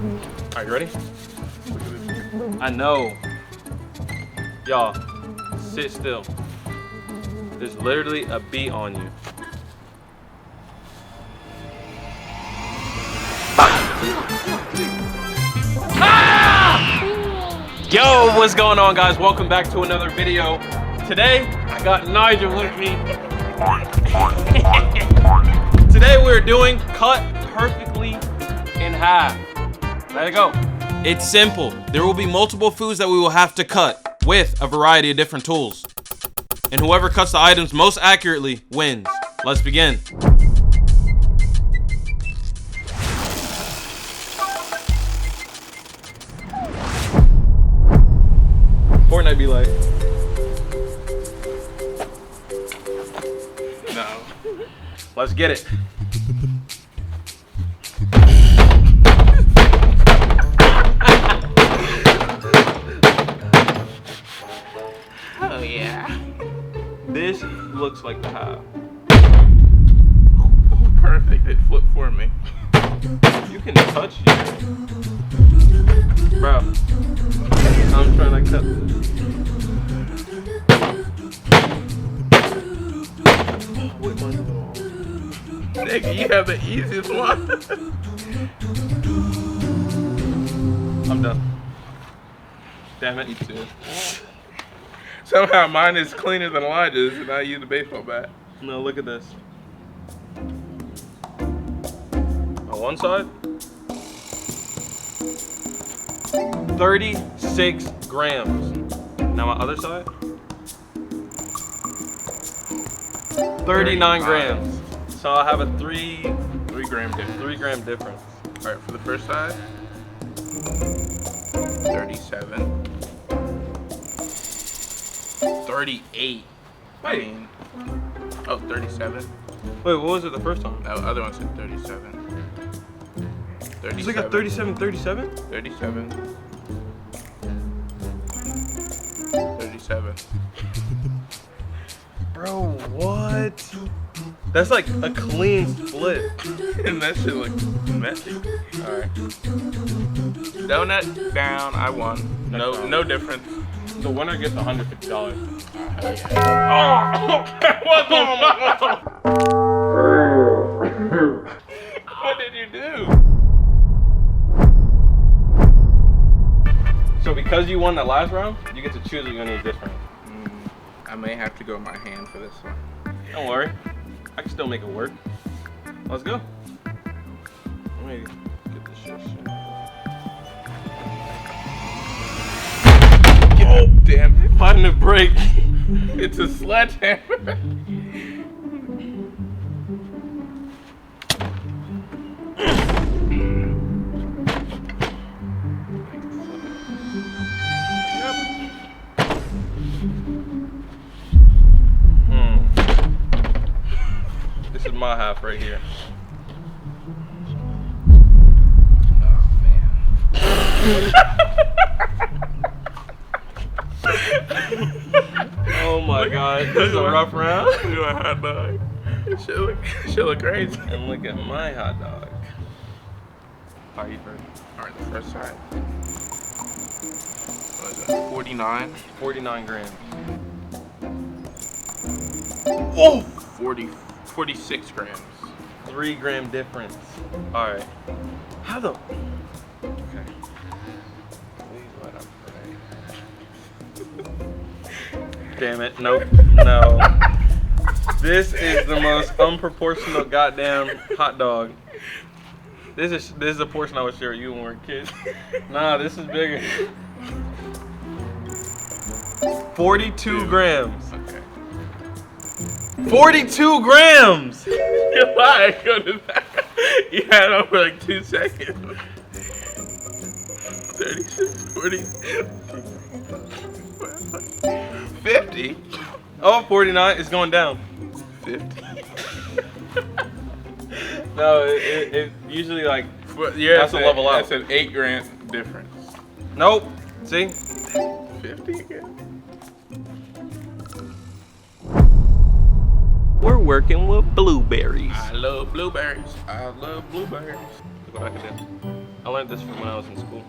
Alright, you ready? I know. Y'all, sit still. There's literally a bee on you. Yo, what's going on, guys? Welcome back to another video. Today, I got Nigel with me. Today, we're doing cut perfectly in half. Let it go. It's simple. There will be multiple foods that we will have to cut with a variety of different tools. And whoever cuts the items most accurately wins. Let's begin. Fortnite be like, no. Let's get it. Oh yeah. This looks like the half. Oh, perfect. It flipped for me. You can touch it. Bro, I'm trying to cut this. Nigga, you have the easiest one. I'm done. Damn it. Me too. Somehow mine is cleaner than Elijah's, and I use a baseball bat. No, look at this. On one side, 36 grams. Now my other side, 39 grams. So I have a 3 gram difference. 3 gram difference. All right, for the first side, 37. 38. I mean, oh, 37. Wait, what was it the first time? The other one said 37. 37. So you got 37, 37? 37. 37. Bro, what? That's like a clean split. And that shit looks messy. Alright. Donut down, I won. No difference. The winner gets $150. Oh, what the fuck? What did you do? So because you won the last round, you get to choose what you're gonna use this round. I may have to go with my hand for this one. Don't worry, I can still make it work. Let's go. Let me get this shit. Oh, damn it. Find the break. It's a sledgehammer. This is my half right here. Oh, man. Oh my god, this is a rough round. Look at my hot dog. Shit look crazy. And look at my hot dog. All right, you first. Alright, the first side. What is that? 49. 49 grams. Oh! 46 grams. 3 gram difference. All right. How the? Okay. Please let him pray. Damn it! Nope. No. This is the most unproportional goddamn hot dog. This is a portion I would share with you when we were kids. Nah, this is bigger. 42 grams. Okay. 42 grams! You're lying. Go to that. You had it over like 2 seconds. 36, 40, 50. Oh, 49. It's going down. 50. No, it usually like Yeah, has to level out. That's an 8 gram difference. Nope. See? 50 again. We're working with blueberries. I love blueberries. I love blueberries. Look what I can do. I learned wanted this from when I was in school.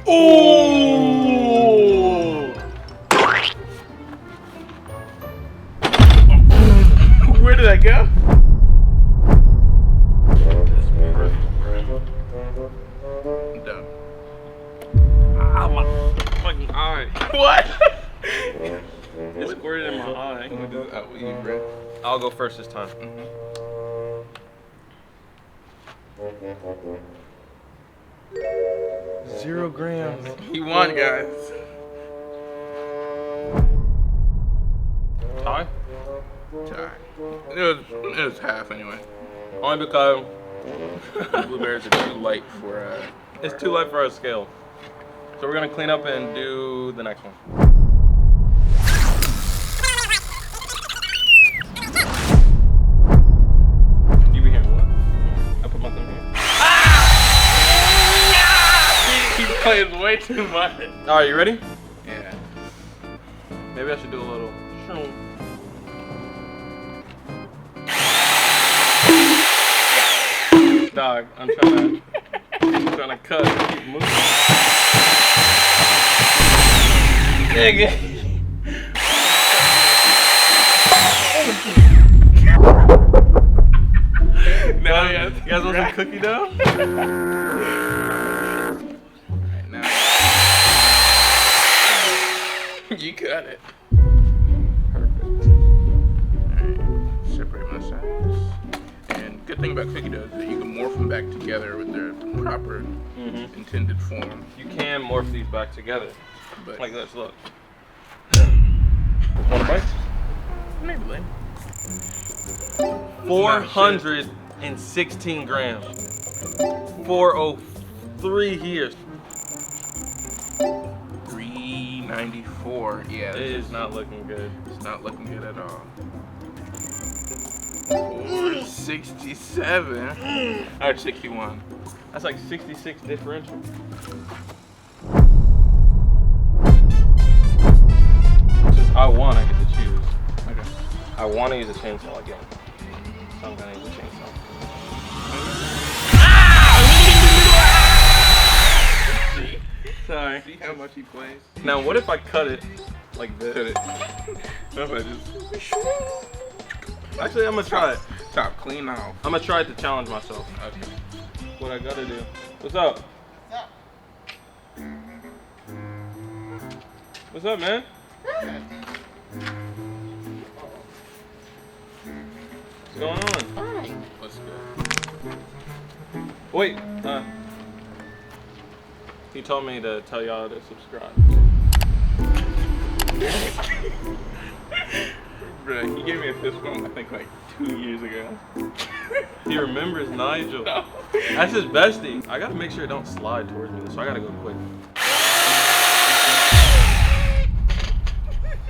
Oh! Where did that go? I'm done. Ah, my fucking eye. What? It squirted in my eye. I'll go first this time. 0 grams. He won, guys. Tie? Tie. It was half anyway. Only because Blueberries are too light for it's too light for our scale. So we're gonna clean up and do the next one. You be hearing what? I put my thumb here. He plays way too much. Alright, you ready? Yeah. Maybe I should do a little shroom. Dog, I'm trying to cut and keep moving. Nigga. Now You guys want some cookie dough? Now. You got it. Perfect. Alright. Separate my sides. And good thing about cookie dough is that you can morph them back together with their proper intended form. You can morph these back together. But Like this, look. Want a bite? maybe later. 416 grams. 403 here. 394. Yeah, It is not looking good. it's not looking good at all. 467. Or 61. That's like 66 differential. Just I want to get to choose. Okay. I want to use a chainsaw again. So I'm gonna use a chainsaw. Sorry. See how much he plays? Now what if I cut it like this? Cut it. What if I just Actually, I'm gonna try it. top clean off? I'm gonna try it to challenge myself. Okay. What I gotta do. What's up? What's up, man? What's going on? What's good? Wait, he told me to tell y'all to subscribe. Bruh, he gave me a fist bump, I think like 2 years ago. He remembers Nigel. No. That's his bestie. I gotta make sure it don't slide towards me, so I gotta go quick.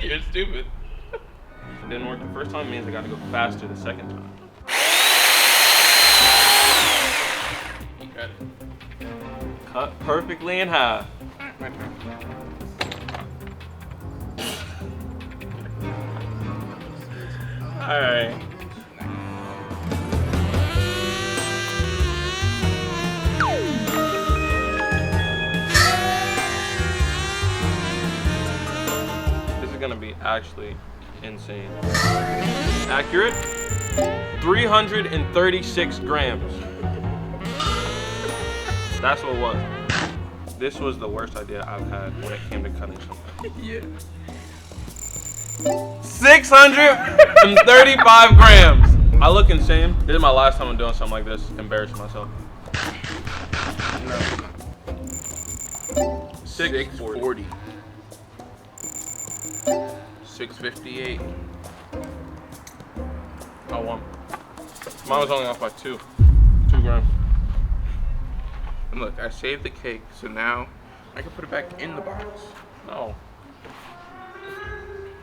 You're stupid. It didn't work the first time, means I gotta go faster the second time. You got it. Cut perfectly in half. My turn. Alright. This is gonna be actually insane. Accurate? 336 grams. That's what it was. This was the worst idea I've had when it came to cutting something. Yeah. 635 grams. I look insane. This is my last time I'm doing something like this. Embarrassing myself. No. 640. 658. I won. Mine was only off by 2 grams. And look, I saved the cake, so now I can put it back in the box. No.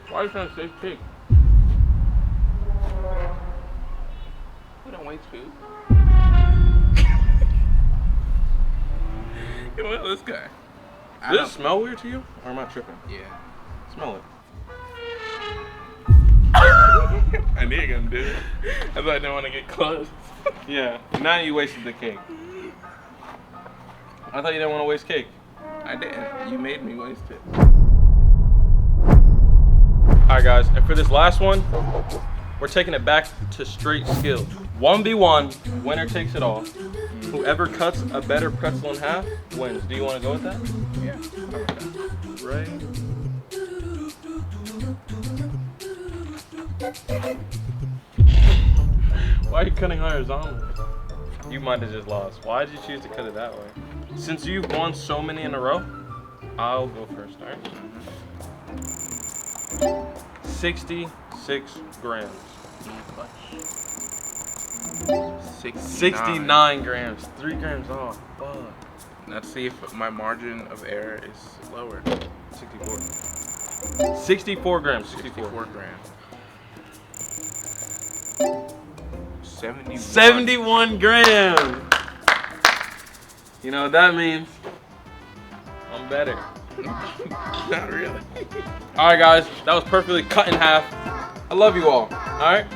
Why are you trying to save cake? We don't waste food. Come on, this guy. Does it smell weird to you? Or am I tripping? Yeah. Smell it. I knew you were gonna do it. I thought I didn't want to get close. Yeah. Now you wasted the cake. I thought you didn't want to waste cake. I didn't. You made me waste it. Alright guys, and for this last one, we're taking it back to straight skill. 1v1, winner takes it all. Whoever cuts a better pretzel in half wins. Do you want to go with that? Yeah. I like that. Right. Why are you cutting horizontally? You might have just lost. Why did you choose to cut it that way? Since you've won so many in a row, I'll go first, alright? 66 grams. 69 grams. 3 grams off. Fuck. Let's see if my margin of error is lower. 64. 64 grams. 64 grams. 71 grams. You know what that means? I'm better. Not really. Alright guys, that was perfectly cut in half. I love you all. Alright?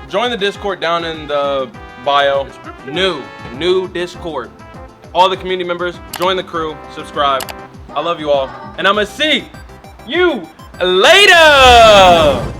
Join the Discord down in the bio. New Discord. All the community members, join the crew, subscribe. I love you all. And I'm gonna see you later!